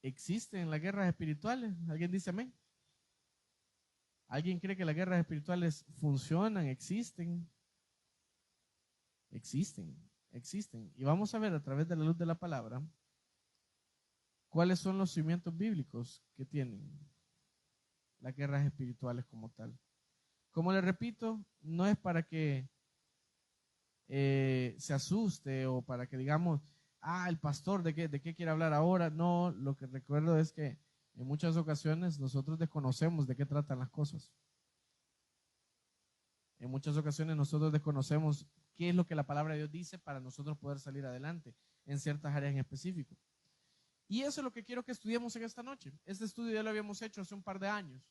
¿Existen las guerras espirituales? ¿Alguien dice amén? ¿Alguien cree que las guerras espirituales funcionan, existen? Existen, existen. Y vamos a ver a través de la luz de la palabra cuáles son los cimientos bíblicos que tienen las guerras espirituales como tal. Como le repito, no es para que se asuste o para que digamos, el pastor, ¿de qué quiere hablar ahora? No, lo que recuerdo es que en muchas ocasiones nosotros desconocemos de qué tratan las cosas. En muchas ocasiones nosotros desconocemos qué es lo que la palabra de Dios dice para nosotros poder salir adelante en ciertas áreas en específico. Y eso es lo que quiero que estudiemos en esta noche. Este estudio ya lo habíamos hecho hace un par de años.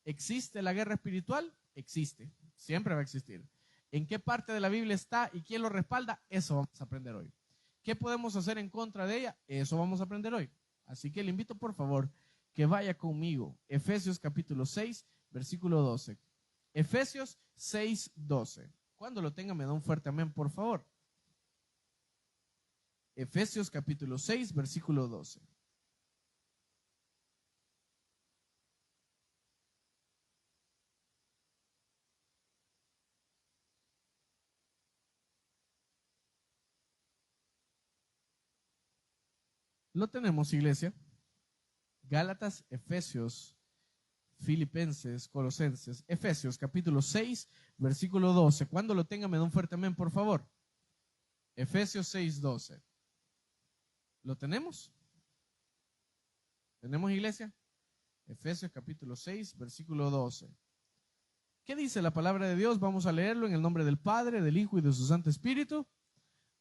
¿Existe la guerra espiritual? Existe. Siempre va a existir. ¿En qué parte de la Biblia está y quién lo respalda? Eso vamos a aprender hoy. ¿Qué podemos hacer en contra de ella? Eso vamos a aprender hoy. Así que le invito por favor que vaya conmigo. Efesios capítulo 6, versículo 12. Efesios 6, 12. Cuando lo tenga me da un fuerte amén, por favor. Efesios capítulo 6, versículo 12. Lo tenemos, iglesia. Gálatas, Efesios, Filipenses, Colosenses, Efesios capítulo 6, versículo 12. Cuando lo tenga me da un fuerte amén, por favor. Efesios 6, 12. ¿Lo tenemos? ¿Tenemos, iglesia? Efesios capítulo 6, versículo 12. ¿Qué dice la palabra de Dios? Vamos a leerlo en el nombre del Padre, del Hijo y de su Santo Espíritu.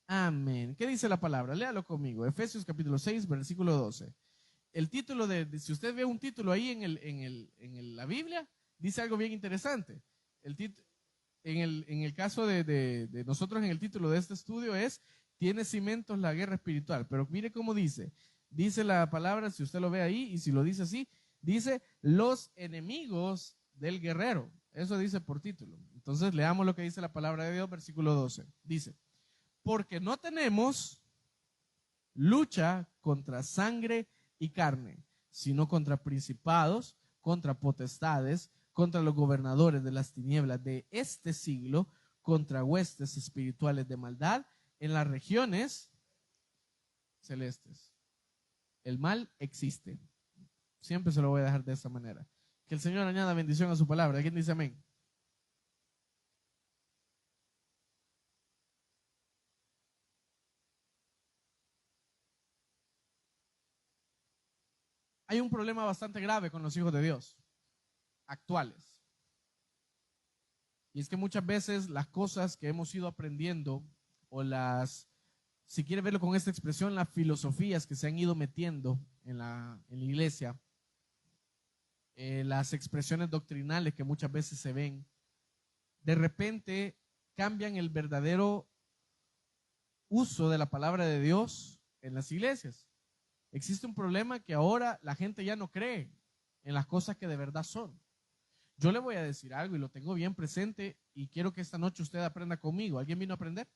Amén. ¿Qué dice la palabra? Léalo conmigo. Efesios capítulo 6, versículo 12. El título si usted ve un título ahí en la Biblia, dice algo bien interesante. En el caso de nosotros, en el título de este estudio es ¿tiene cimientos la guerra espiritual? Pero mire cómo dice. Dice la palabra, si usted lo ve ahí, y si lo dice así, dice los enemigos del guerrero. Eso dice por título. Entonces leamos lo que dice la palabra de Dios, versículo 12. Dice, porque no tenemos lucha contra sangre y carne, sino contra principados, contra potestades, contra los gobernadores de las tinieblas de este siglo, contra huestes espirituales de maldad en las regiones celestes. El mal existe. Siempre se lo voy a dejar de esa manera. Que el Señor añada bendición a su palabra. ¿Alguien dice amén? Hay un problema bastante grave con los hijos de Dios actuales. Y es que muchas veces las cosas que hemos ido aprendiendo o si quiere verlo con esta expresión, las filosofías que se han ido metiendo en la iglesia, las expresiones doctrinales que muchas veces se ven, de repente cambian el verdadero uso de la palabra de Dios en las iglesias. Existe un problema que ahora la gente ya no cree en las cosas que de verdad son. Yo le voy a decir algo y lo tengo bien presente y quiero que esta noche usted aprenda conmigo. ¿Alguien vino a aprender?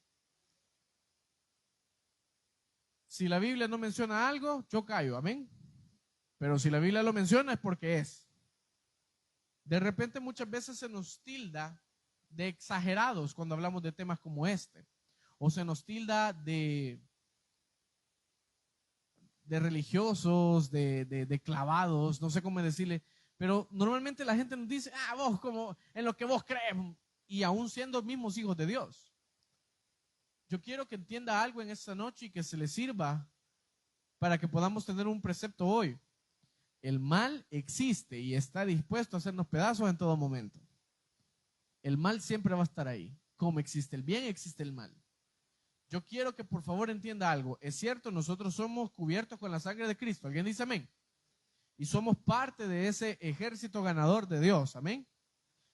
Si la Biblia no menciona algo, yo callo, amén. Pero si la Biblia lo menciona es porque es. De repente muchas veces se nos tilda de exagerados cuando hablamos de temas como este. O se nos tilda de religiosos, de clavados, no sé cómo decirle. Pero normalmente la gente nos dice, vos como en lo que vos crees, y aún siendo mismos hijos de Dios. Yo quiero que entienda algo en esta noche y que se le sirva para que podamos tener un precepto hoy. El mal existe y está dispuesto a hacernos pedazos en todo momento. El mal siempre va a estar ahí. Como existe el bien, existe el mal. Yo quiero que por favor entienda algo. Es cierto, nosotros somos cubiertos con la sangre de Cristo. ¿Alguien dice amén? Y somos parte de ese ejército ganador de Dios. Amén.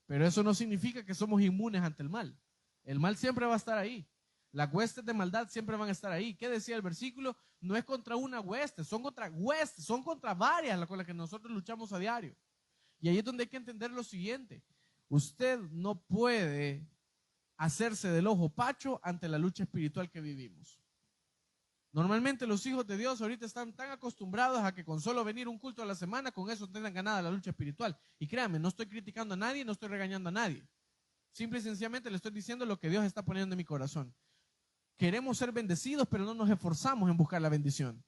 Pero eso no significa que somos inmunes ante el mal. El mal siempre va a estar ahí. Las huestes de maldad siempre van a estar ahí. ¿Qué decía el versículo? No es contra una hueste, son contra huestes, son contra varias con las que nosotros luchamos a diario. Y ahí es donde hay que entender lo siguiente. Usted no puede hacerse del ojo pacho ante la lucha espiritual que vivimos. Normalmente los hijos de Dios ahorita están tan acostumbrados a que con solo venir un culto a la semana, con eso tengan ganada la lucha espiritual. Y créanme, no estoy criticando a nadie, no estoy regañando a nadie. Simple y sencillamente le estoy diciendo lo que Dios está poniendo en mi corazón. Queremos ser bendecidos, pero no nos esforzamos en buscar la bendición.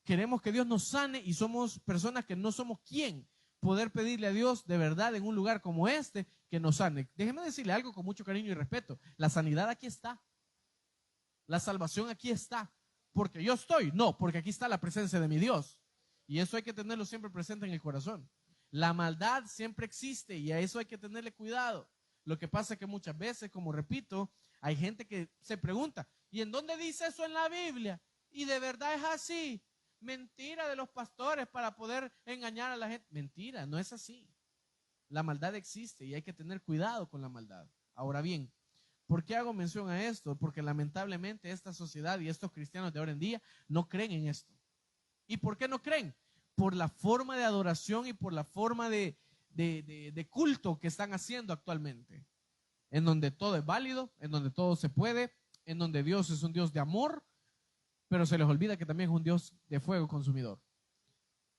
Queremos que Dios nos sane y somos personas que no somos quien poder pedirle a Dios de verdad en un lugar como este que nos sane. Déjeme decirle algo con mucho cariño y respeto. La sanidad aquí está. La salvación aquí está. ¿Porque yo estoy? No, porque aquí está la presencia de mi Dios. Y eso hay que tenerlo siempre presente en el corazón. La maldad siempre existe y a eso hay que tenerle cuidado. Lo que pasa es que muchas veces, como repito, hay gente que se pregunta, ¿y en dónde dice eso en la Biblia? Y de verdad es así. Mentira de los pastores para poder engañar a la gente. Mentira, no es así. La maldad existe y hay que tener cuidado con la maldad. Ahora bien, ¿por qué hago mención a esto? Porque lamentablemente esta sociedad y estos cristianos de ahora en día no creen en esto. ¿Y por qué no creen? Por la forma de adoración y por la forma de culto que están haciendo actualmente. En donde todo es válido, en donde todo se puede, en donde Dios es un Dios de amor, pero se les olvida que también es un Dios de fuego consumidor.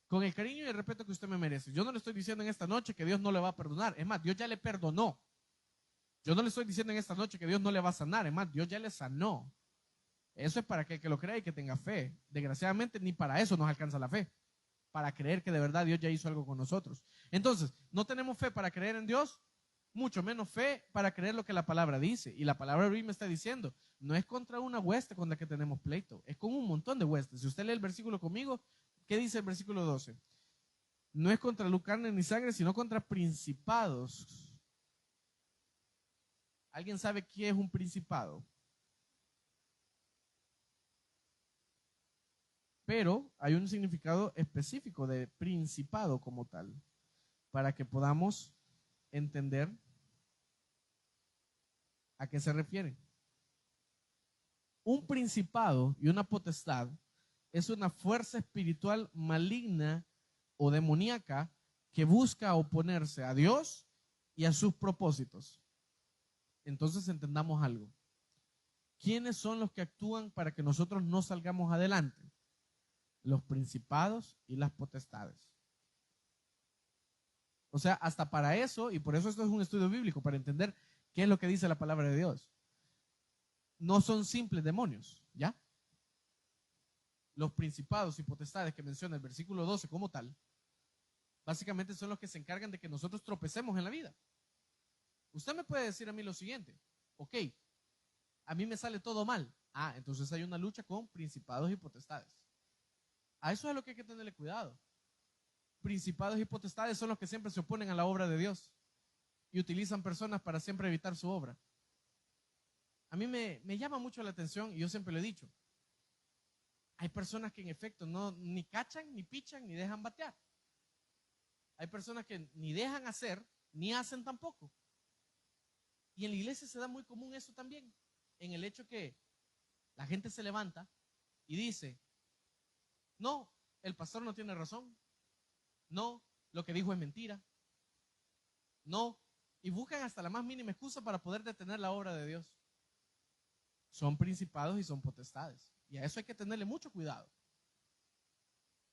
Con el cariño y el respeto que usted me merece. Yo no le estoy diciendo en esta noche que Dios no le va a perdonar. Es más, Dios ya le perdonó. Yo no le estoy diciendo en esta noche que Dios no le va a sanar. Es más, Dios ya le sanó. Eso es para que lo crea y que tenga fe. Desgraciadamente, ni para eso nos alcanza la fe. Para creer que de verdad Dios ya hizo algo con nosotros. Entonces, no tenemos fe para creer en Dios, mucho menos fe para creer lo que la palabra dice. Y la palabra hoy me está diciendo, no es contra una hueste con la que tenemos pleito, es con un montón de huestes. Si usted lee el versículo conmigo, ¿qué dice el versículo 12? No es contra carne ni sangre, sino contra principados. ¿Alguien sabe qué es un principado? Pero hay un significado específico de principado como tal, para que podamos entender a qué se refiere. Un principado y una potestad es una fuerza espiritual maligna o demoníaca que busca oponerse a Dios y a sus propósitos. Entonces entendamos algo. ¿Quiénes son los que actúan para que nosotros no salgamos adelante? Los principados y las potestades. O sea, hasta para eso, y por eso esto es un estudio bíblico, para entender qué es lo que dice la palabra de Dios. No son simples demonios, ¿ya? Los principados y potestades que menciona el versículo 12 como tal, básicamente son los que se encargan de que nosotros tropecemos en la vida. Usted me puede decir a mí lo siguiente, ok, a mí me sale todo mal. Ah, entonces hay una lucha con principados y potestades. A eso es lo que hay que tenerle cuidado. Principados y potestades son los que siempre se oponen a la obra de Dios y utilizan personas para siempre evitar su obra. A mí me llama mucho la atención y yo siempre lo he dicho. Hay personas que en efecto no, ni cachan, ni pichan, ni dejan batear. Hay personas que ni dejan hacer, ni hacen tampoco. Y en la iglesia se da muy común eso también, en el hecho que la gente se levanta y dice, no, el pastor no tiene razón, no, lo que dijo es mentira, no, y buscan hasta la más mínima excusa para poder detener la obra de Dios. Son principados y son potestades, y a eso hay que tenerle mucho cuidado.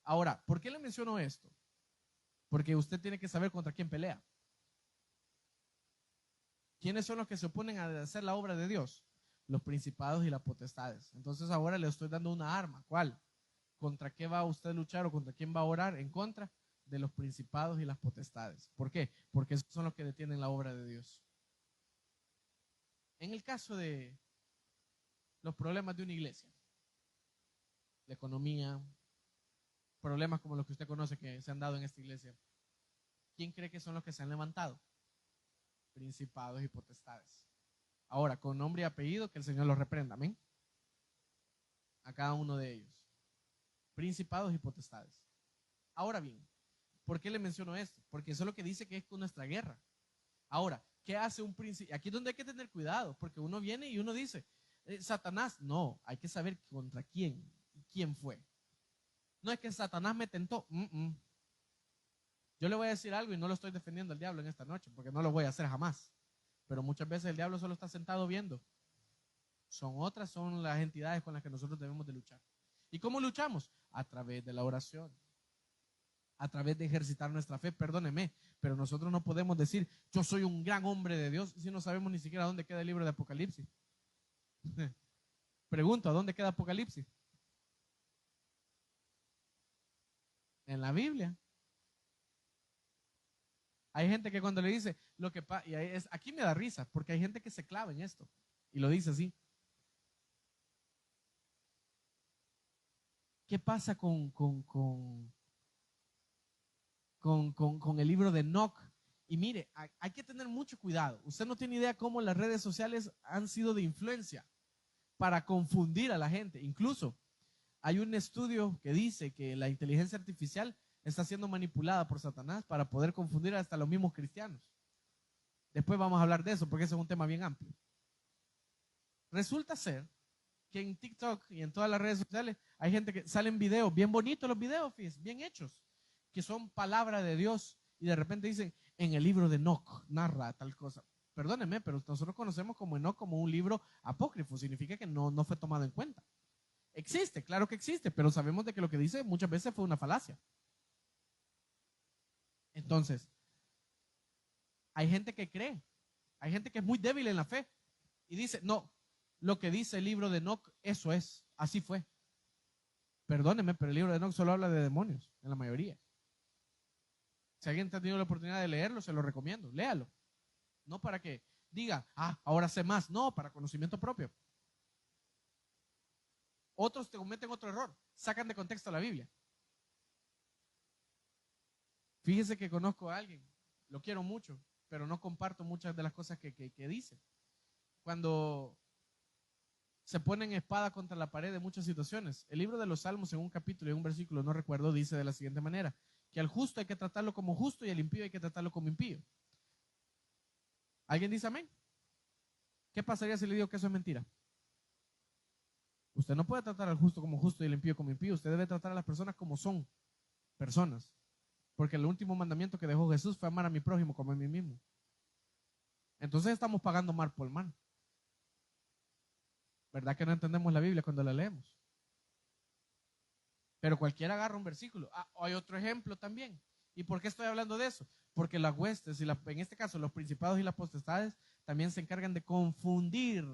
Ahora, ¿por qué le menciono esto? Porque usted tiene que saber contra quién pelea. ¿Quiénes son los que se oponen a hacer la obra de Dios? Los principados y las potestades. Entonces ahora le estoy dando una arma. ¿Cuál? ¿Contra qué va usted a luchar o contra quién va a orar? En contra de los principados y las potestades. ¿Por qué? Porque esos son los que detienen la obra de Dios. En el caso de los problemas de una iglesia, la economía, problemas como los que usted conoce que se han dado en esta iglesia, ¿quién cree que son los que se han levantado? Principados y potestades. Ahora, con nombre y apellido, que el Señor los reprenda, amén. A cada uno de ellos. Principados y potestades. Ahora bien, ¿por qué le menciono esto? Porque eso es lo que dice que es con nuestra guerra. Ahora, ¿qué hace un príncipe? Aquí es donde hay que tener cuidado, porque uno viene y uno dice, Satanás, no, hay que saber contra quién y quién fue. No es que Satanás me tentó. Yo le voy a decir algo y no lo estoy defendiendo al diablo en esta noche, porque no lo voy a hacer jamás. Pero muchas veces el diablo solo está sentado viendo. son las entidades con las que nosotros debemos de luchar. ¿Y cómo luchamos? A través de la oración, a través de ejercitar nuestra fe. Perdóneme, pero nosotros no podemos decir, yo soy un gran hombre de Dios, si no sabemos ni siquiera dónde queda el libro de Apocalipsis. Pregunto, ¿a dónde queda Apocalipsis? En la Biblia. Hay gente que cuando le dice lo que pasa, aquí me da risa, porque hay gente que se clava en esto y lo dice así. ¿Qué pasa con el libro de Enoch? Y mire, hay que tener mucho cuidado. Usted no tiene idea cómo las redes sociales han sido de influencia para confundir a la gente. Incluso hay un estudio que dice que la inteligencia artificial está siendo manipulada por Satanás para poder confundir hasta los mismos cristianos. Después vamos a hablar de eso porque ese es un tema bien amplio. Resulta ser que en TikTok y en todas las redes sociales hay gente que salen videos, bien bonitos los videos, fíjense, bien hechos, que son palabra de Dios y de repente dicen, en el libro de Enoch narra tal cosa. Perdónenme, pero nosotros conocemos como Enoch como un libro apócrifo, significa que no fue tomado en cuenta. Existe, claro que existe, pero sabemos de que lo que dice muchas veces fue una falacia. Entonces, hay gente que cree, hay gente que es muy débil en la fe y dice, no, lo que dice el libro de Enoch, eso es, así fue. Perdóneme, pero el libro de Enoch solo habla de demonios, en la mayoría. Si alguien ha tenido la oportunidad de leerlo, se lo recomiendo, léalo. No para que diga, ahora sé más, no, para conocimiento propio. Otros te cometen otro error, sacan de contexto la Biblia. Fíjese que conozco a alguien, lo quiero mucho, pero no comparto muchas de las cosas que dice. Cuando se ponen espada contra la pared de muchas situaciones. El libro de los Salmos, en un capítulo y un versículo, no recuerdo, dice de la siguiente manera, que al justo hay que tratarlo como justo y al impío hay que tratarlo como impío. ¿Alguien dice amén? ¿Qué pasaría si le digo que eso es mentira? Usted no puede tratar al justo como justo y al impío como impío. Usted debe tratar a las personas como son personas. Porque el último mandamiento que dejó Jesús fue amar a mi prójimo como a mí mismo. Entonces estamos pagando mal por mal. ¿Verdad que no entendemos la Biblia cuando la leemos? Pero cualquiera agarra un versículo. Hay otro ejemplo también. ¿Y por qué estoy hablando de eso? Porque las huestes, en este caso los principados y las potestades, también se encargan de confundir.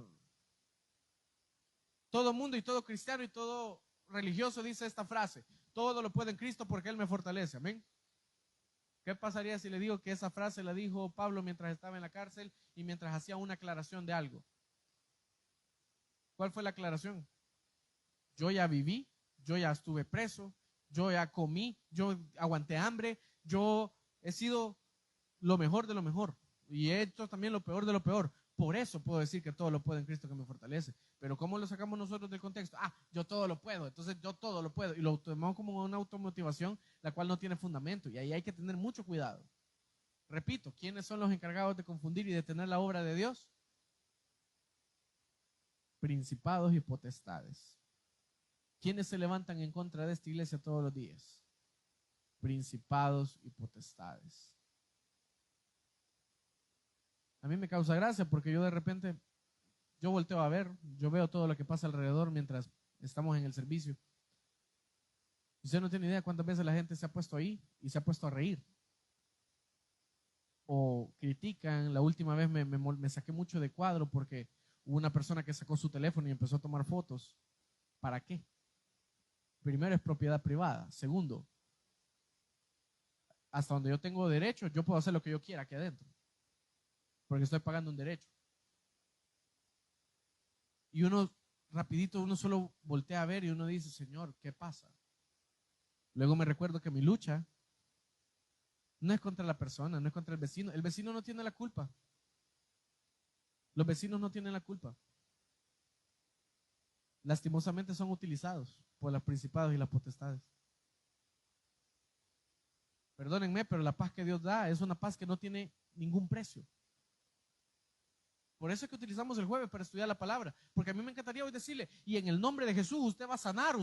Todo mundo y todo cristiano y todo religioso dice esta frase: todo lo puedo en Cristo porque Él me fortalece. Amén. ¿Qué pasaría si le digo que esa frase la dijo Pablo mientras estaba en la cárcel y mientras hacía una aclaración de algo? ¿Cuál fue la aclaración? Yo ya viví, yo ya estuve preso, yo ya comí, yo aguanté hambre, yo he sido lo mejor de lo mejor y he hecho también lo peor de lo peor. Por eso puedo decir que todo lo puedo en Cristo que me fortalece. Pero ¿cómo lo sacamos nosotros del contexto? Yo todo lo puedo, entonces yo todo lo puedo. Y lo tomamos como una automotivación, la cual no tiene fundamento. Y ahí hay que tener mucho cuidado. Repito, ¿quiénes son los encargados de confundir y detener la obra de Dios? Principados y potestades. ¿Quiénes se levantan en contra de esta iglesia todos los días? Principados y potestades. A mí me causa gracia porque yo de repente, yo volteo a ver, yo veo todo lo que pasa alrededor mientras estamos en el servicio. Usted no tiene idea cuántas veces la gente se ha puesto ahí y se ha puesto a reír. O critican. La última vez me saqué mucho de cuadro porque hubo una persona que sacó su teléfono y empezó a tomar fotos. ¿Para qué? Primero, es propiedad privada. Segundo, hasta donde yo tengo derecho, yo puedo hacer lo que yo quiera aquí adentro, porque estoy pagando un derecho. Y uno, rapidito, uno solo voltea a ver y uno dice, Señor, ¿qué pasa? Luego me recuerdo que mi lucha no es contra la persona, no es contra el vecino. El vecino no tiene la culpa. Los vecinos no tienen la culpa. Lastimosamente son utilizados por los principados y las potestades. Perdónenme, pero la paz que Dios da es una paz que no tiene ningún precio. Por eso es que utilizamos el jueves para estudiar la palabra, porque a mí me encantaría hoy decirle, y en el nombre de Jesús usted va a sanar,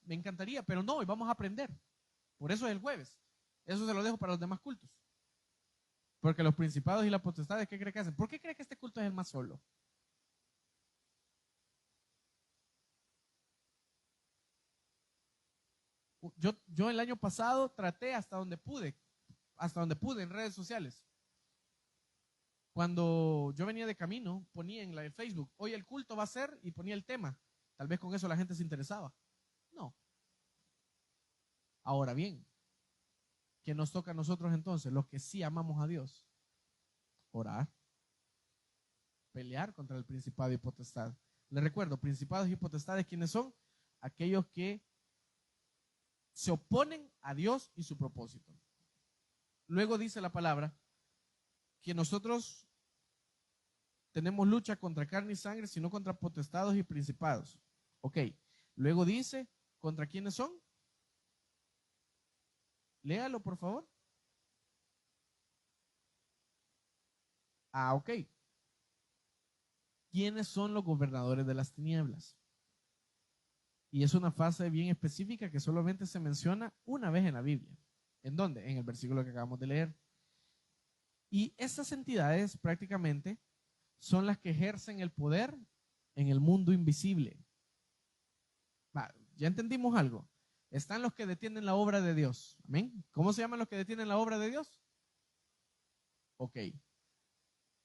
me encantaría, pero no, hoy vamos a aprender. Por eso es el jueves. Eso se lo dejo para los demás cultos. Porque los principados y las potestades, ¿qué cree que hacen? ¿Por qué cree que este culto es el más solo? Yo el año pasado traté hasta donde pude en redes sociales. Cuando yo venía de camino, ponía en la de Facebook, hoy el culto va a ser, y ponía el tema. Tal vez con eso la gente se interesaba. No. Ahora bien, ¿qué nos toca a nosotros entonces? Los que sí amamos a Dios. Orar. Pelear contra el principado y potestad. Les recuerdo, principados y potestades, ¿quiénes son? Aquellos que se oponen a Dios y su propósito. Luego dice la palabra que nosotros tenemos lucha contra carne y sangre, sino contra potestados y principados. Ok. Luego dice, ¿contra quiénes son? Léalo, por favor. Ok. ¿Quiénes son los gobernadores de las tinieblas? Y es una fase bien específica que solamente se menciona una vez en la Biblia. ¿En dónde? En el versículo que acabamos de leer. Y estas entidades prácticamente son las que ejercen el poder en el mundo invisible. Ya entendimos algo. Están los que detienen la obra de Dios. Amén. ¿Cómo se llaman los que detienen la obra de Dios? Ok.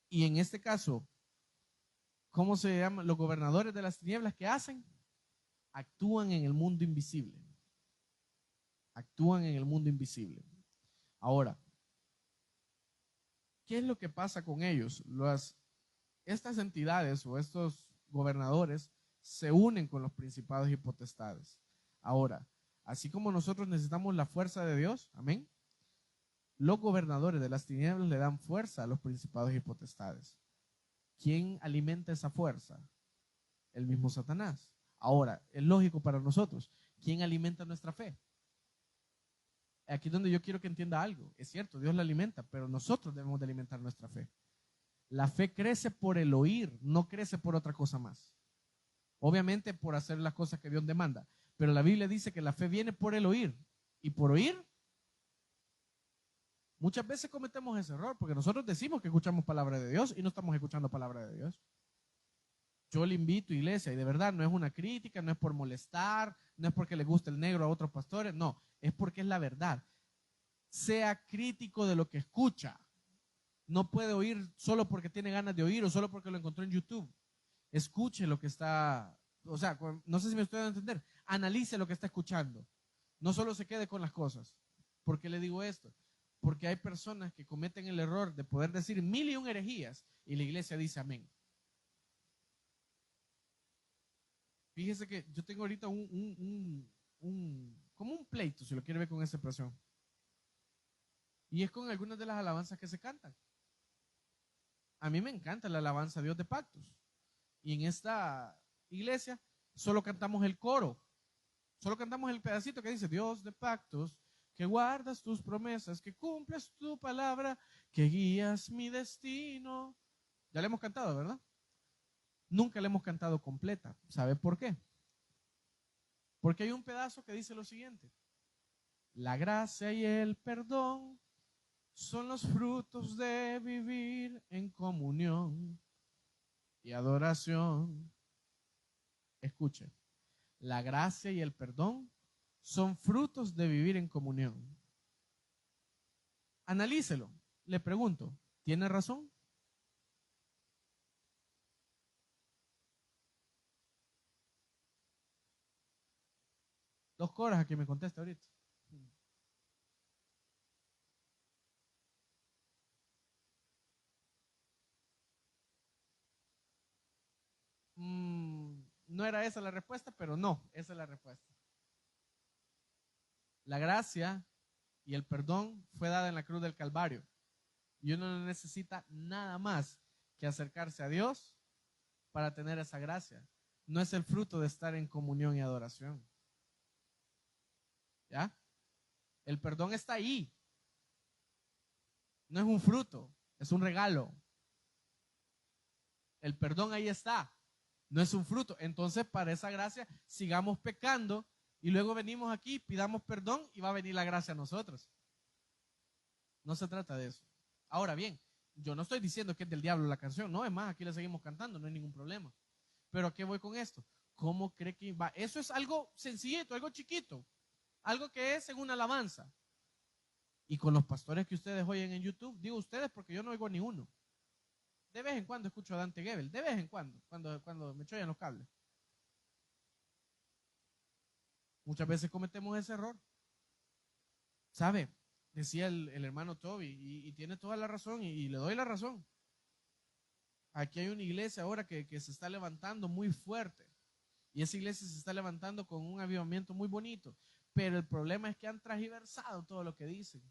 Y en este caso, ¿cómo se llaman los gobernadores de las tinieblas? ¿Qué hacen? Actúan en el mundo invisible. Actúan en el mundo invisible. Ahora, ¿qué es lo que pasa con ellos? Estas entidades o estos gobernadores se unen con los principados y potestades. Ahora, así como nosotros necesitamos la fuerza de Dios, amén, los gobernadores de las tinieblas le dan fuerza a los principados y potestades. ¿Quién alimenta esa fuerza? El mismo Satanás. Ahora, es lógico para nosotros. ¿Quién alimenta nuestra fe? Aquí es donde yo quiero que entienda algo. Es cierto, Dios la alimenta, pero nosotros debemos de alimentar nuestra fe. La fe crece por el oír, no crece por otra cosa más. Obviamente por hacer las cosas que Dios demanda. Pero la Biblia dice que la fe viene por el oír. Y por oír, muchas veces cometemos ese error, porque nosotros decimos que escuchamos palabra de Dios y no estamos escuchando palabra de Dios. Yo le invito, iglesia, y de verdad no es una crítica, no es por molestar, no es porque le guste el negro a otros pastores, no, es porque es la verdad. Sea crítico de lo que escucha. No puede oír solo porque tiene ganas de oír o solo porque lo encontró en YouTube. Escuche lo que está, o sea, no sé si me estoy dando a entender. Analice lo que está escuchando. No solo se quede con las cosas. ¿Por qué le digo esto? Porque hay personas que cometen el error de poder decir 1001 herejías y la iglesia dice amén. Fíjese que yo tengo ahorita como un pleito, si lo quiere ver con esa expresión. Y es con algunas de las alabanzas que se cantan. A mí me encanta la alabanza a Dios de pactos. Y en esta iglesia solo cantamos el coro. Solo cantamos el pedacito que dice, Dios de pactos, que guardas tus promesas, que cumples tu palabra, que guías mi destino. Ya le hemos cantado, ¿verdad? Nunca le hemos cantado completa. ¿Sabe por qué? Porque hay un pedazo que dice lo siguiente. La gracia y el perdón son los frutos de vivir en comunión y adoración. Escuche, la gracia y el perdón son frutos de vivir en comunión. Analícelo. Le pregunto, ¿tiene razón? Dos coras a que me conteste ahorita. No era esa la respuesta, pero no, esa es la respuesta. La gracia y el perdón fue dada en la cruz del Calvario. Y uno no necesita nada más que acercarse a Dios para tener esa gracia. No es el fruto de estar en comunión y adoración. ¿Ya? El perdón está ahí. No es un fruto, es un regalo. El perdón ahí está. No es un fruto. Entonces, para esa gracia, sigamos pecando y luego venimos aquí, pidamos perdón y va a venir la gracia a nosotros. No se trata de eso. Ahora bien, yo no estoy diciendo que es del diablo la canción, no, es más, aquí la seguimos cantando, no hay ningún problema. Pero ¿a qué voy con esto? ¿Cómo cree que va? Eso es algo sencillito, algo chiquito. algo que es en una alabanza. Y con los pastores que ustedes oyen en YouTube, digo ustedes porque yo no oigo ni uno. De vez en cuando escucho a Dante Gebel, de vez en cuando me chollan los cables. Muchas veces cometemos ese error. ¿Sabe? Decía el hermano Toby, y tiene toda la razón, y le doy la razón. Aquí hay una iglesia ahora que se está levantando muy fuerte. Y esa iglesia se está levantando con un avivamiento muy bonito. Pero el problema es que han transversado todo lo que dicen.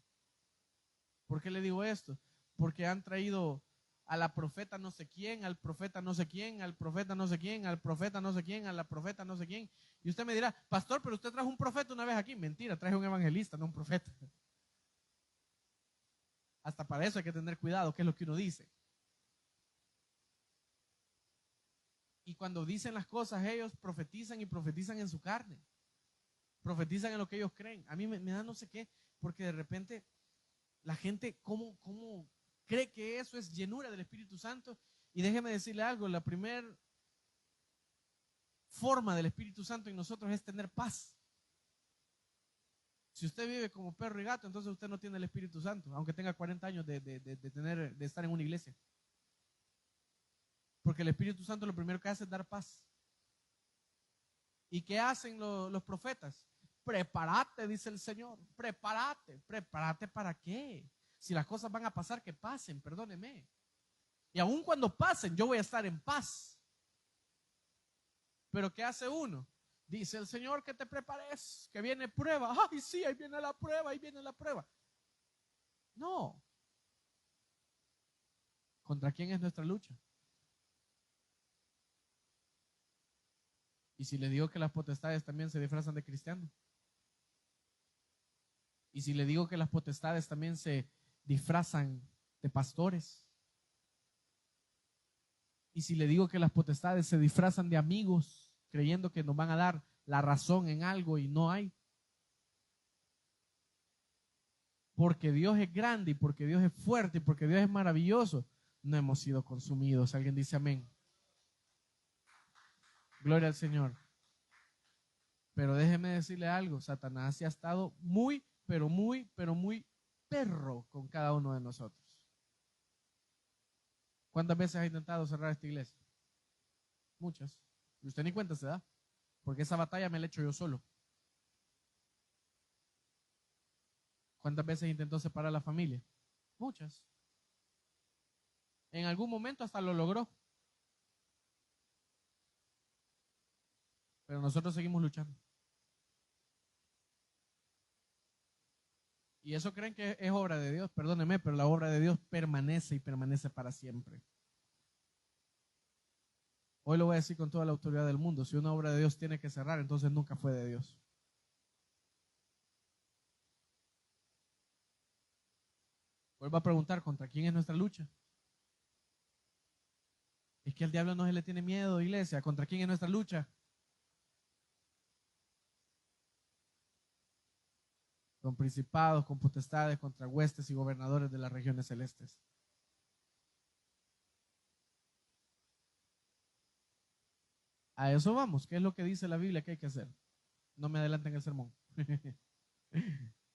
¿Por qué le digo esto? Porque han traído a la profeta no sé quién, al profeta no sé quién, al profeta no sé quién, al profeta no sé quién, a la profeta no sé quién. Y usted me dirá, pastor, pero usted trajo un profeta una vez aquí. Mentira, traje un evangelista, no un profeta. Hasta para eso hay que tener cuidado, qué es lo que uno dice. Y cuando dicen las cosas, ellos profetizan y profetizan en su carne. Profetizan en lo que ellos creen. A mí me da no sé qué, porque de repente la gente, ¿cómo cree que eso es llenura del Espíritu Santo? Y déjeme decirle algo, la primera forma del Espíritu Santo en nosotros es tener paz. Si usted vive como perro y gato, entonces usted no tiene el Espíritu Santo, aunque tenga 40 años de estar en una iglesia. Porque el Espíritu Santo lo primero que hace es dar paz. ¿Y qué hacen los profetas? Prepárate, dice el Señor. Prepárate. ¿Prepárate para qué? Si las cosas van a pasar, que pasen, perdóneme. Y aun cuando pasen, yo voy a estar en paz. Pero ¿qué hace uno? Dice el Señor que te prepares, que viene prueba. Ay, sí, ahí viene la prueba, ahí viene la prueba. No. ¿Contra quién es nuestra lucha? Y si le digo que las potestades también se disfrazan de cristianos. Y si le digo que las potestades también se disfrazan de pastores. Y si le digo que las potestades se disfrazan de amigos, creyendo que nos van a dar la razón en algo y no hay. Porque Dios es grande y porque Dios es fuerte y porque Dios es maravilloso, no hemos sido consumidos. Alguien dice amén. Gloria al Señor. Pero déjeme decirle algo, Satanás se ha estado muy perro con cada uno de nosotros. ¿Cuántas veces ha intentado cerrar esta iglesia? Muchas. Y usted ni cuenta se da, porque esa batalla me la he hecho yo solo. ¿Cuántas veces intentó separar a la familia? Muchas. En algún momento hasta lo logró. Pero nosotros seguimos luchando. Y eso creen que es obra de Dios, perdóneme, pero la obra de Dios permanece y permanece para siempre. Hoy lo voy a decir con toda la autoridad del mundo, si una obra de Dios tiene que cerrar, entonces nunca fue de Dios. Vuelvo a preguntar, ¿contra quién es nuestra lucha? Es que al diablo no se le tiene miedo, iglesia. ¿Contra quién es nuestra lucha? Con principados, con potestades, contra huestes y gobernadores de las regiones celestes. A eso vamos. ¿Qué es lo que dice la Biblia que hay que hacer? No me adelanten el sermón.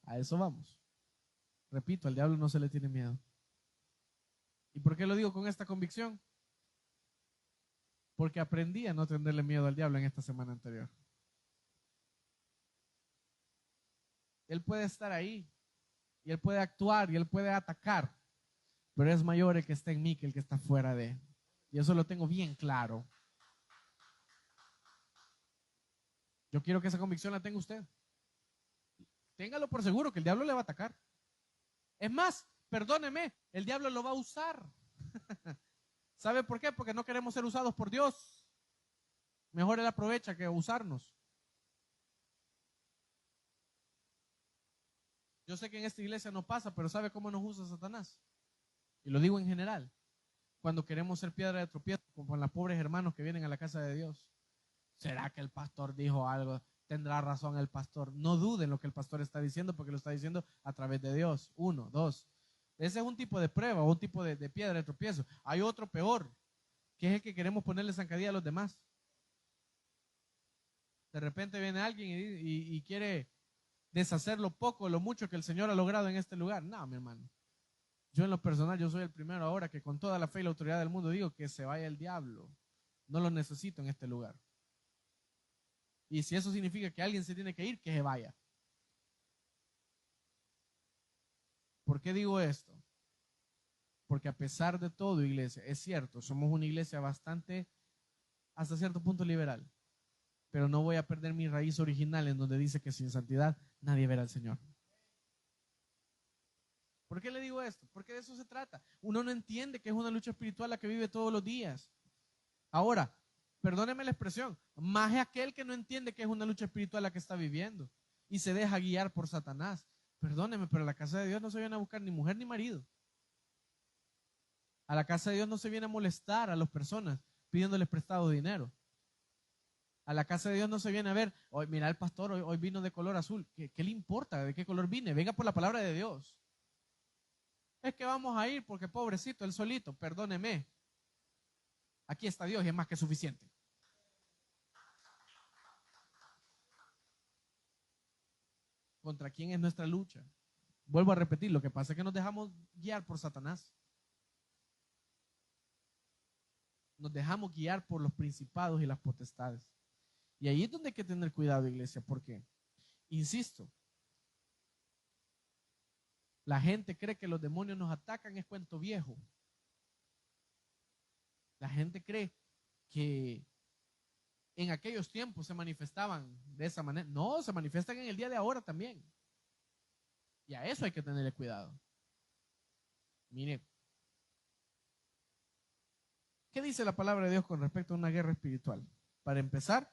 A eso vamos. Repito, al diablo no se le tiene miedo. ¿Y por qué lo digo con esta convicción? Porque aprendí a no tenerle miedo al diablo en esta semana anterior. Él puede estar ahí, y él puede actuar, y él puede atacar, pero es mayor el que está en mí que el que está fuera de él. Y eso lo tengo bien claro. Yo quiero que esa convicción la tenga usted. Téngalo por seguro que el diablo le va a atacar. Es más, perdóneme, el diablo lo va a usar. ¿Sabe por qué? Porque no queremos ser usados por Dios. Mejor él aprovecha que usarnos. Yo sé que en esta iglesia no pasa, pero ¿sabe cómo nos usa Satanás? Y lo digo en general. Cuando queremos ser piedra de tropiezo, como con los pobres hermanos que vienen a la casa de Dios. ¿Será que el pastor dijo algo? ¿Tendrá razón el pastor? No duden lo que el pastor está diciendo, porque lo está diciendo a través de Dios. 1, 2. Ese es un tipo de prueba, un tipo de piedra de tropiezo. Hay otro peor, que es el que queremos ponerle zancadilla a los demás. De repente viene alguien y quiere deshacer lo poco, lo mucho que el Señor ha logrado en este lugar. No, mi hermano. Yo en lo personal, yo soy el primero ahora que con toda la fe y la autoridad del mundo digo que se vaya el diablo. No lo necesito en este lugar. Y si eso significa que alguien se tiene que ir, que se vaya. ¿Por qué digo esto? Porque a pesar de todo, iglesia, es cierto, somos una iglesia bastante, hasta cierto punto liberal. Pero no voy a perder mi raíz original en donde dice que sin santidad nadie verá al Señor. ¿Por qué le digo esto? Porque de eso se trata. Uno no entiende que es una lucha espiritual la que vive todos los días. Ahora, perdóneme la expresión, más es aquel que no entiende que es una lucha espiritual la que está viviendo y se deja guiar por Satanás. Perdóneme, pero a la casa de Dios no se viene a buscar ni mujer ni marido. A la casa de Dios no se viene a molestar a las personas pidiéndoles prestado dinero. A la casa de Dios no se viene a ver, hoy mira el pastor, hoy vino de color azul. ¿Qué le importa de qué color vine? Venga por la palabra de Dios. Es que vamos a ir porque pobrecito, él solito, perdóneme. Aquí está Dios y es más que suficiente. ¿Contra quién es nuestra lucha? Vuelvo a repetir, lo que pasa es que nos dejamos guiar por Satanás. Nos dejamos guiar por los principados y las potestades. Y ahí es donde hay que tener cuidado, iglesia, porque, insisto, la gente cree que los demonios nos atacan, es cuento viejo. La gente cree que en aquellos tiempos se manifestaban de esa manera. No, se manifiestan en el día de ahora también. Y a eso hay que tenerle cuidado. Mire, ¿qué dice la palabra de Dios con respecto a una guerra espiritual? Para empezar,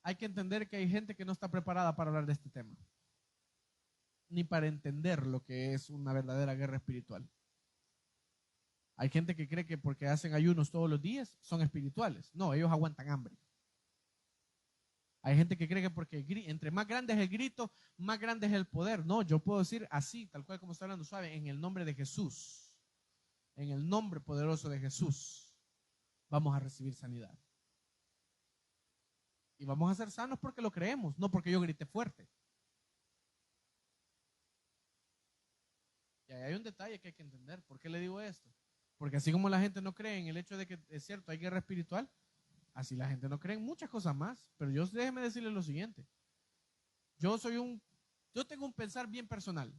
hay que entender que hay gente que no está preparada para hablar de este tema, ni para entender lo que es una verdadera guerra espiritual. Hay gente que cree que porque hacen ayunos todos los días son espirituales. No, ellos aguantan hambre. Hay gente que cree que porque entre más grande es el grito, más grande es el poder. No, yo puedo decir así, tal cual como está hablando suave, en el nombre de Jesús, en el nombre poderoso de Jesús, vamos a recibir sanidad. Y vamos a ser sanos porque lo creemos, no porque yo grite fuerte. Y ahí hay un detalle que hay que entender. ¿Por qué le digo esto? Porque así como la gente no cree en el hecho de que es cierto, hay guerra espiritual, así la gente no cree en muchas cosas más. Pero yo déjeme decirle lo siguiente. Yo tengo un pensar bien personal.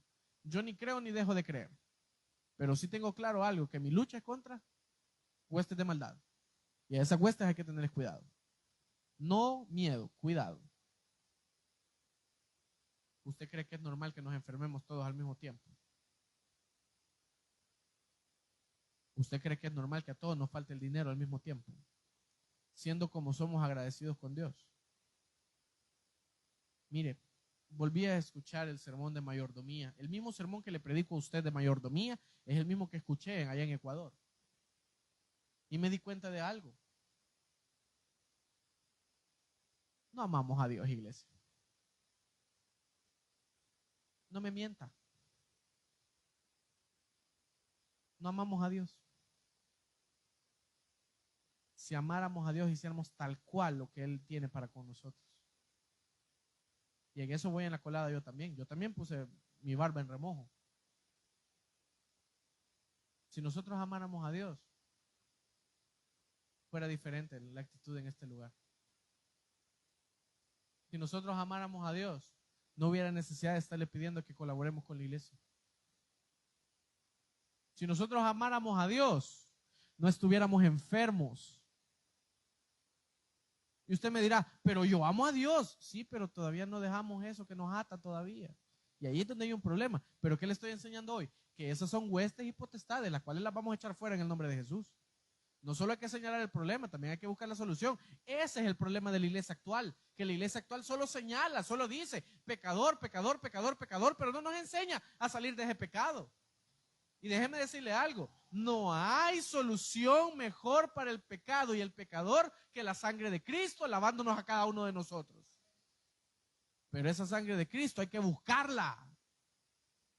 Yo ni creo ni dejo de creer. Pero sí tengo claro algo, que mi lucha es contra huestes de maldad. Y a esas huestes hay que tenerles cuidado. No miedo, cuidado. ¿Usted cree que es normal que nos enfermemos todos al mismo tiempo? ¿Usted cree que es normal que a todos nos falte el dinero al mismo tiempo? Siendo como somos agradecidos con Dios. Mire, volví a escuchar el sermón de mayordomía. El mismo sermón que le predico a usted de mayordomía es el mismo que escuché allá en Ecuador. Y me di cuenta de algo. No amamos a Dios, iglesia. No me mienta. No amamos a Dios. Si amáramos a Dios, hiciéramos tal cual lo que Él tiene para con nosotros. Y en eso voy en la colada yo también. Yo también puse mi barba en remojo. Si nosotros amáramos a Dios, fuera diferente la actitud en este lugar. Si nosotros amáramos a Dios, no hubiera necesidad de estarle pidiendo que colaboremos con la iglesia. Si nosotros amáramos a Dios, no estuviéramos enfermos. Y usted me dirá, pero yo amo a Dios. Sí, pero todavía no dejamos eso que nos ata todavía. Y ahí es donde hay un problema. ¿Pero qué le estoy enseñando hoy? Que esas son huestes y potestades, las cuales las vamos a echar fuera en el nombre de Jesús. No solo hay que señalar el problema, también hay que buscar la solución. Ese es el problema de la iglesia actual, que la iglesia actual solo señala, solo dice, pecador, pecador, pecador, pecador, pero no nos enseña a salir de ese pecado. Y déjeme decirle algo, no hay solución mejor para el pecado y el pecador que la sangre de Cristo lavándonos a cada uno de nosotros. Pero esa sangre de Cristo hay que buscarla,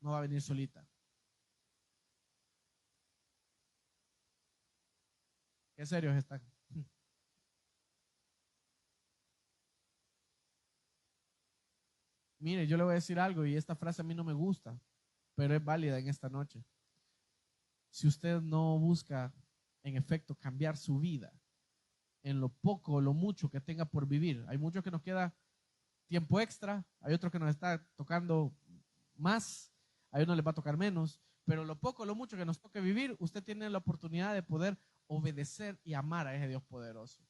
no va a venir solita. Qué serios están. Mire, yo le voy a decir algo y esta frase a mí no me gusta, pero es válida en esta noche. Si usted no busca, en efecto, cambiar su vida en lo poco o lo mucho que tenga por vivir, hay muchos que nos queda tiempo extra, hay otros que nos está tocando más, a uno les va a tocar menos, pero lo poco o lo mucho que nos toque vivir, usted tiene la oportunidad de poder obedecer y amar a ese Dios poderoso.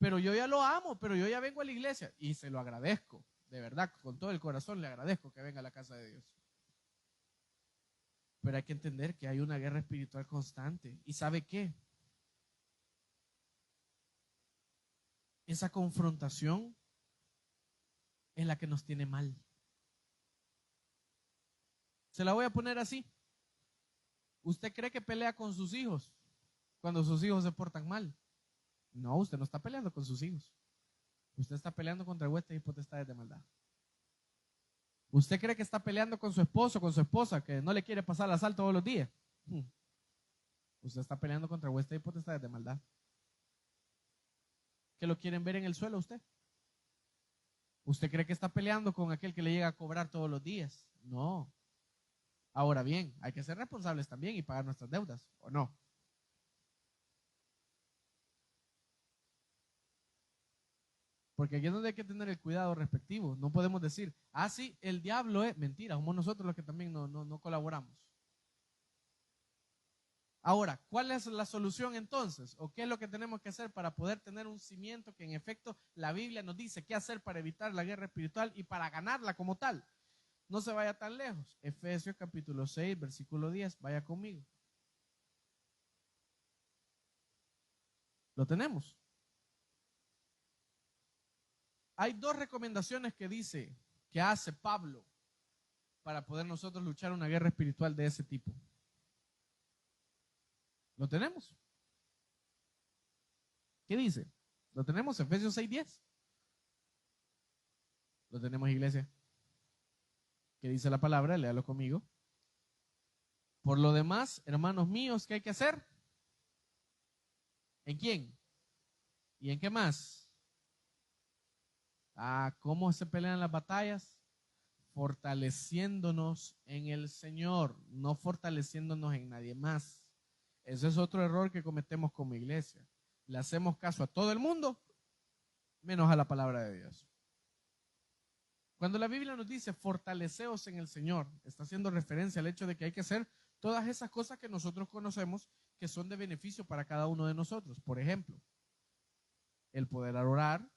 Pero yo ya lo amo, pero yo ya vengo a la iglesia y se lo agradezco, de verdad, con todo el corazón le agradezco que venga a la casa de Dios. Pero hay que entender que hay una guerra espiritual constante. ¿Y sabe qué? Esa confrontación es la que nos tiene mal. Se la voy a poner así. ¿Usted cree que pelea con sus hijos cuando sus hijos se portan mal? No, usted no está peleando con sus hijos. Usted está peleando contra huestes y potestades de maldad. ¿Usted cree que está peleando con su esposo, con su esposa, que no le quiere pasar la sal todos los días? Usted está peleando contra huestes y potestades de maldad. ¿Que lo quieren ver en el suelo usted? ¿Usted cree que está peleando con aquel que le llega a cobrar todos los días? No. Ahora bien, hay que ser responsables también y pagar nuestras deudas, ¿o no? Porque aquí es donde hay que tener el cuidado respectivo. No podemos decir, sí, el diablo es mentira, somos nosotros los que también no colaboramos. Ahora, ¿cuál es la solución entonces? ¿O qué es lo que tenemos que hacer para poder tener un cimiento que en efecto la Biblia nos dice qué hacer para evitar la guerra espiritual y para ganarla como tal? No se vaya tan lejos. Efesios capítulo 6, versículo 10, vaya conmigo. ¿Lo tenemos? Hay dos recomendaciones que dice, que hace Pablo para poder nosotros luchar una guerra espiritual de ese tipo. ¿Lo tenemos? ¿Qué dice? ¿Lo tenemos? Efesios 6:10. ¿Lo tenemos, iglesia? ¿Qué dice la palabra? Léalo conmigo. Por lo demás, hermanos míos, ¿qué hay que hacer? ¿En quién? ¿Y en qué más? ¿Cómo se pelean las batallas? Fortaleciéndonos en el Señor, no fortaleciéndonos en nadie más. Ese es otro error que cometemos como iglesia. Le hacemos caso a todo el mundo, menos a la palabra de Dios. Cuando la Biblia nos dice fortaleceos en el Señor, está haciendo referencia al hecho de que hay que hacer todas esas cosas que nosotros conocemos que son de beneficio para cada uno de nosotros. Por ejemplo, el poder orar,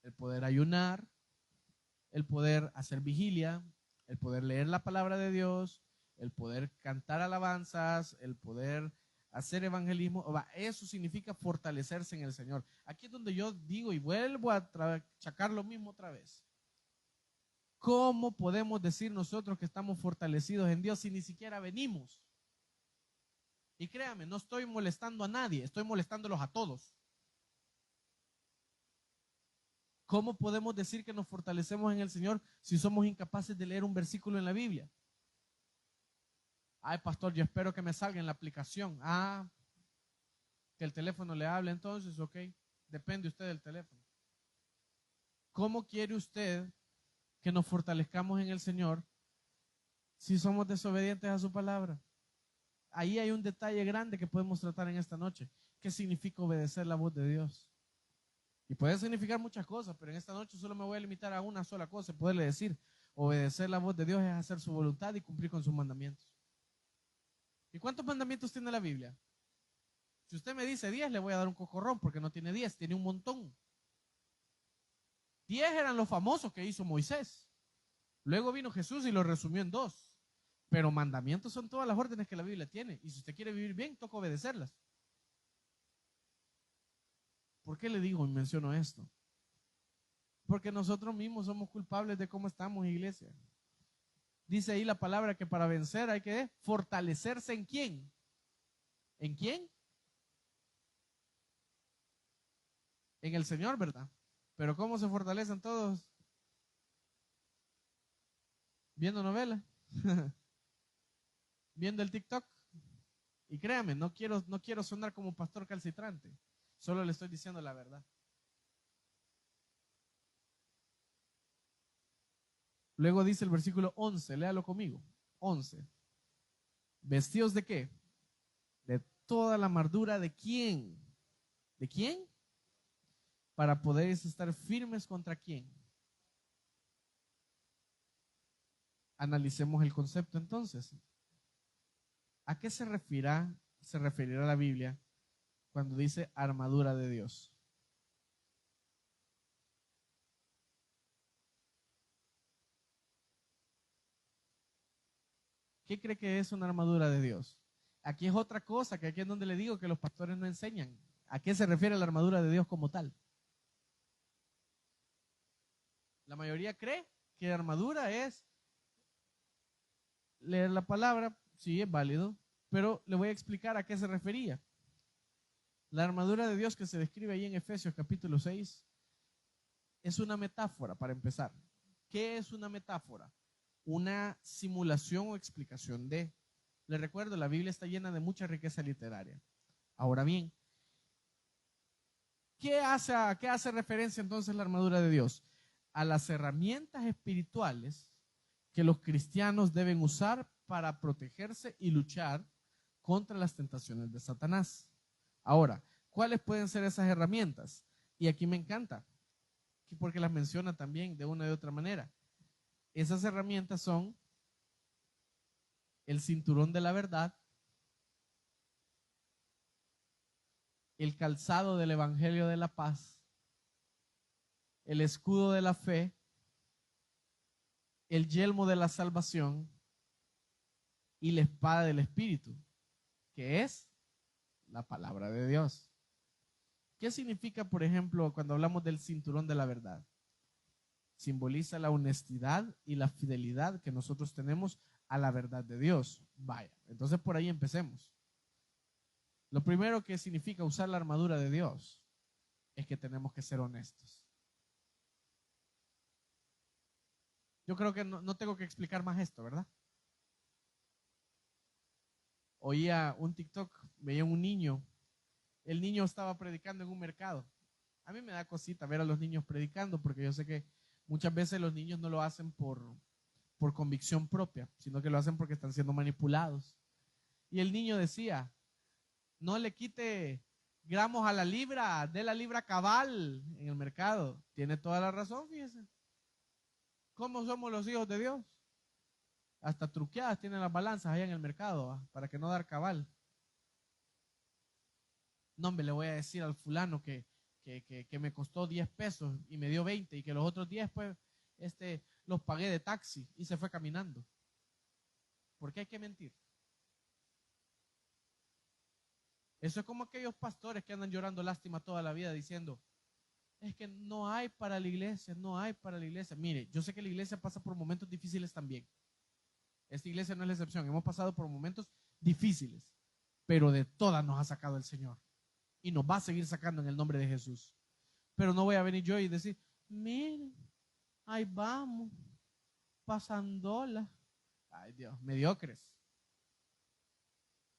el poder ayunar, el poder hacer vigilia, el poder leer la palabra de Dios, el poder cantar alabanzas, el poder hacer evangelismo. Eso significa fortalecerse en el Señor. Aquí es donde yo digo y vuelvo a chacar lo mismo otra vez. ¿Cómo podemos decir nosotros que estamos fortalecidos en Dios si ni siquiera venimos? Y créame, no estoy molestando a nadie, estoy molestándolos a todos. ¿Cómo podemos decir que nos fortalecemos en el Señor si somos incapaces de leer un versículo en la Biblia? Pastor, yo espero que me salga en la aplicación. Que el teléfono le hable entonces, ok. Depende usted del teléfono. ¿Cómo quiere usted que nos fortalezcamos en el Señor si somos desobedientes a su palabra? Ahí hay un detalle grande que podemos tratar en esta noche. ¿Qué significa obedecer la voz de Dios? Y puede significar muchas cosas, pero en esta noche solo me voy a limitar a una sola cosa, poderle decir, obedecer la voz de Dios es hacer su voluntad y cumplir con sus mandamientos. ¿Y cuántos mandamientos tiene la Biblia? Si usted me dice 10, le voy a dar un cocorrón porque no tiene 10, tiene un montón. 10 eran los famosos que hizo Moisés. Luego vino Jesús y los resumió en 2. Pero mandamientos son todas las órdenes que la Biblia tiene. Y si usted quiere vivir bien, toca obedecerlas. ¿Por qué le digo y menciono esto? Porque nosotros mismos somos culpables de cómo estamos, iglesia. Dice ahí la palabra que para vencer hay que fortalecerse ¿en quién? ¿En quién? En el Señor, ¿verdad? Pero ¿cómo se fortalecen todos? Viendo novelas, viendo el TikTok. Y créame, no quiero sonar como pastor calcitrante. Solo le estoy diciendo la verdad. Luego dice el versículo 11, léalo conmigo. 11. ¿Vestidos de qué? De toda la armadura de quién. ¿De quién? Para poder estar firmes contra quién. Analicemos el concepto entonces. ¿A qué se referirá la Biblia cuando dice armadura de Dios? ¿Qué cree que es una armadura de Dios? Aquí es otra cosa, que aquí es donde le digo que los pastores no enseñan. ¿A qué se refiere la armadura de Dios como tal? La mayoría cree que la armadura es leer la palabra, sí, es válido, pero le voy a explicar a qué se refería. La armadura de Dios que se describe ahí en Efesios capítulo 6 es una metáfora para empezar. ¿Qué es una metáfora? Una simulación o explicación de. Les recuerdo, la Biblia está llena de mucha riqueza literaria. Ahora bien, ¿a qué hace referencia entonces la armadura de Dios? A las herramientas espirituales que los cristianos deben usar para protegerse y luchar contra las tentaciones de Satanás. Ahora, ¿cuáles pueden ser esas herramientas? Y aquí me encanta, porque las menciona también de una y de otra manera. Esas herramientas son el cinturón de la verdad, el calzado del evangelio de la paz, el escudo de la fe, el yelmo de la salvación y la espada del espíritu, que es la palabra de Dios. ¿Qué significa, por ejemplo, cuando hablamos del cinturón de la verdad? Simboliza la honestidad y la fidelidad que nosotros tenemos a la verdad de Dios. Vaya, entonces por ahí empecemos. Lo primero que significa usar la armadura de Dios es que tenemos que ser honestos. Yo creo que no tengo que explicar más esto, ¿verdad? Oía un TikTok, veía un niño. El niño estaba predicando en un mercado. A mí me da cosita ver a los niños predicando porque yo sé que muchas veces los niños no lo hacen por convicción propia, sino que lo hacen porque están siendo manipulados. Y el niño decía, no le quite gramos a la libra, dé la libra cabal en el mercado. Tiene toda la razón, fíjese. ¿Cómo somos los hijos de Dios? Hasta truqueadas tienen las balanzas allá en el mercado, para que no dar cabal. No, me le voy a decir al fulano que me costó 10 pesos y me dio 20 y que los otros 10 pues los pagué de taxi y se fue caminando. ¿Por qué hay que mentir? Eso es como aquellos pastores que andan llorando lástima toda la vida diciendo, es que no hay para la iglesia, no hay para la iglesia. Mire, yo sé que la iglesia pasa por momentos difíciles también. Esta iglesia no es la excepción. Hemos pasado por momentos difíciles, pero de todas nos ha sacado el Señor. Y nos va a seguir sacando en el nombre de Jesús. Pero no voy a venir yo y decir, miren, ahí vamos, pasándola. Ay Dios, mediocres.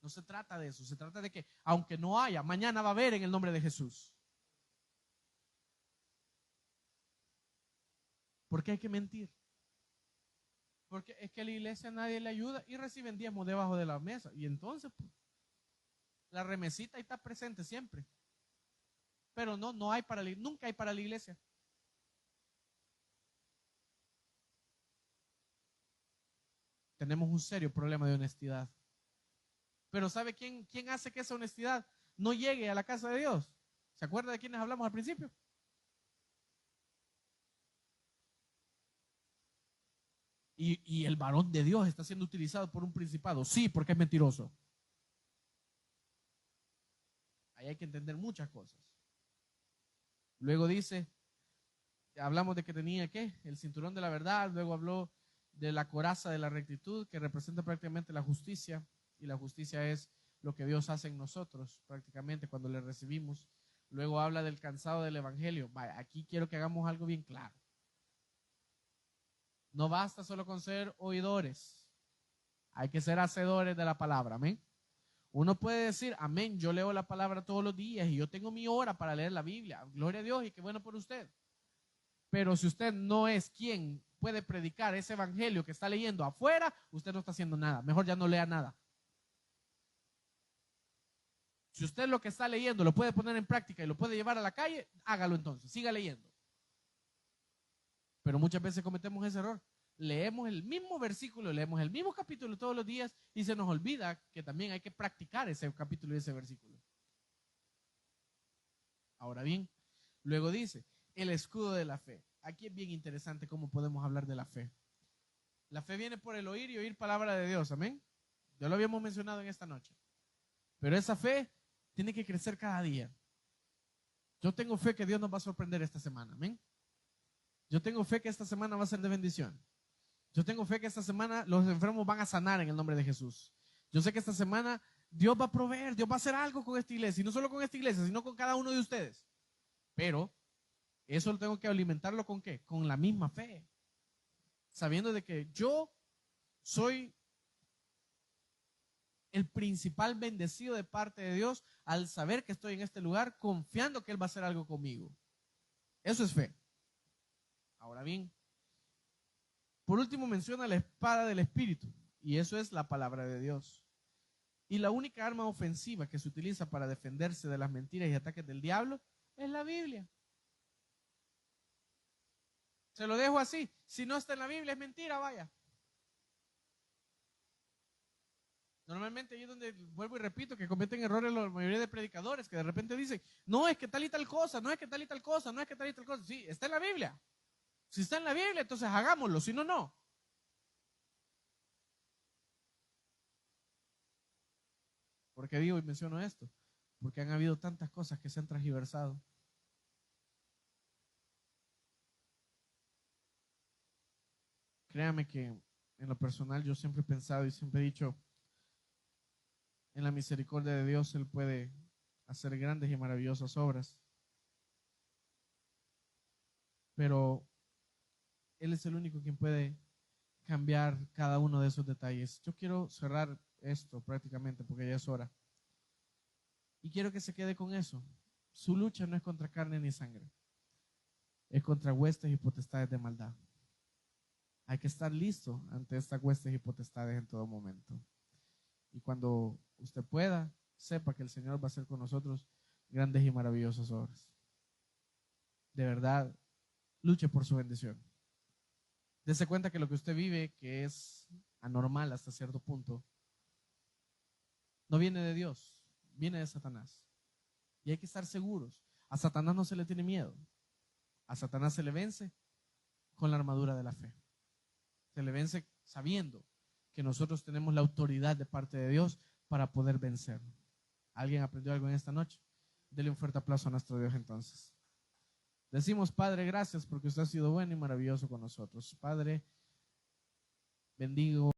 No se trata de eso, se trata de que aunque no haya, mañana va a haber en el nombre de Jesús. ¿Por qué hay que mentir? Porque es que a la iglesia nadie le ayuda y reciben diezmos debajo de la mesa. Y entonces, pues, la remesita está presente siempre. Pero no hay nunca hay para la iglesia. Tenemos un serio problema de honestidad. Pero ¿sabe quién hace que esa honestidad no llegue a la casa de Dios? ¿Se acuerda de quiénes hablamos al principio? Y el varón de Dios está siendo utilizado por un principado. Sí, porque es mentiroso. Ahí hay que entender muchas cosas. Luego dice, hablamos de que tenía ¿qué? El cinturón de la verdad. Luego habló de la coraza de la rectitud, que representa prácticamente la justicia. Y la justicia es lo que Dios hace en nosotros, prácticamente, cuando le recibimos. Luego habla del calzado del evangelio. Vaya, aquí quiero que hagamos algo bien claro. No basta solo con ser oidores. Hay que ser hacedores de la palabra. Amén. Uno puede decir, amén, yo leo la palabra todos los días y yo tengo mi hora para leer la Biblia. Gloria a Dios y qué bueno por usted. Pero si usted no es quien puede predicar ese evangelio que está leyendo afuera, usted no está haciendo nada. Mejor ya no lea nada. Si usted lo que está leyendo lo puede poner en práctica y lo puede llevar a la calle, hágalo entonces, siga leyendo. Pero muchas veces cometemos ese error. Leemos el mismo versículo, leemos el mismo capítulo todos los días y se nos olvida que también hay que practicar ese capítulo y ese versículo. Ahora bien, luego dice, el escudo de la fe. Aquí es bien interesante cómo podemos hablar de la fe. La fe viene por el oír y oír palabra de Dios, amén. Ya lo habíamos mencionado en esta noche. Pero esa fe tiene que crecer cada día. Yo tengo fe que Dios nos va a sorprender esta semana, amén. Yo tengo fe que esta semana va a ser de bendición. Yo tengo fe que esta semana los enfermos van a sanar en el nombre de Jesús. Yo sé que esta semana Dios va a proveer, Dios va a hacer algo con esta iglesia. Y no solo con esta iglesia, sino con cada uno de ustedes. Pero eso lo tengo que alimentarlo ¿con qué? Con la misma fe. Sabiendo de que yo soy el principal bendecido de parte de Dios al saber que estoy en este lugar, confiando que Él va a hacer algo conmigo. Eso es fe. Ahora bien, por último menciona la espada del Espíritu, y eso es la palabra de Dios. Y la única arma ofensiva que se utiliza para defenderse de las mentiras y ataques del diablo es la Biblia. Se lo dejo así. Si no está en la Biblia es mentira, vaya. Normalmente ahí es donde vuelvo y repito que cometen errores la mayoría de predicadores que de repente dicen, no es que tal y tal cosa, no es que tal y tal cosa, no es que tal y tal cosa. Sí, está en la Biblia. Si está en la Biblia, entonces hagámoslo, si no, no. ¿Por qué digo y menciono esto? Porque han habido tantas cosas que se han transgiversado. Créame que en lo personal yo siempre he pensado y siempre he dicho, en la misericordia de Dios Él puede hacer grandes y maravillosas obras. Pero Él es el único quien puede cambiar cada uno de esos detalles. Yo quiero cerrar esto prácticamente porque ya es hora. Y quiero que se quede con eso. Su lucha no es contra carne ni sangre. Es contra huestes y potestades de maldad. Hay que estar listo ante estas huestes y potestades en todo momento. Y cuando usted pueda, sepa que el Señor va a hacer con nosotros grandes y maravillosas obras. De verdad, luche por su bendición. Dese cuenta que lo que usted vive, que es anormal hasta cierto punto, no viene de Dios, viene de Satanás. Y hay que estar seguros. A Satanás no se le tiene miedo. A Satanás se le vence con la armadura de la fe. Se le vence sabiendo que nosotros tenemos la autoridad de parte de Dios para poder vencerlo. ¿Alguien aprendió algo en esta noche? Dele un fuerte aplauso a nuestro Dios entonces. Decimos, Padre, gracias porque usted ha sido bueno y maravilloso con nosotros. Padre, bendigo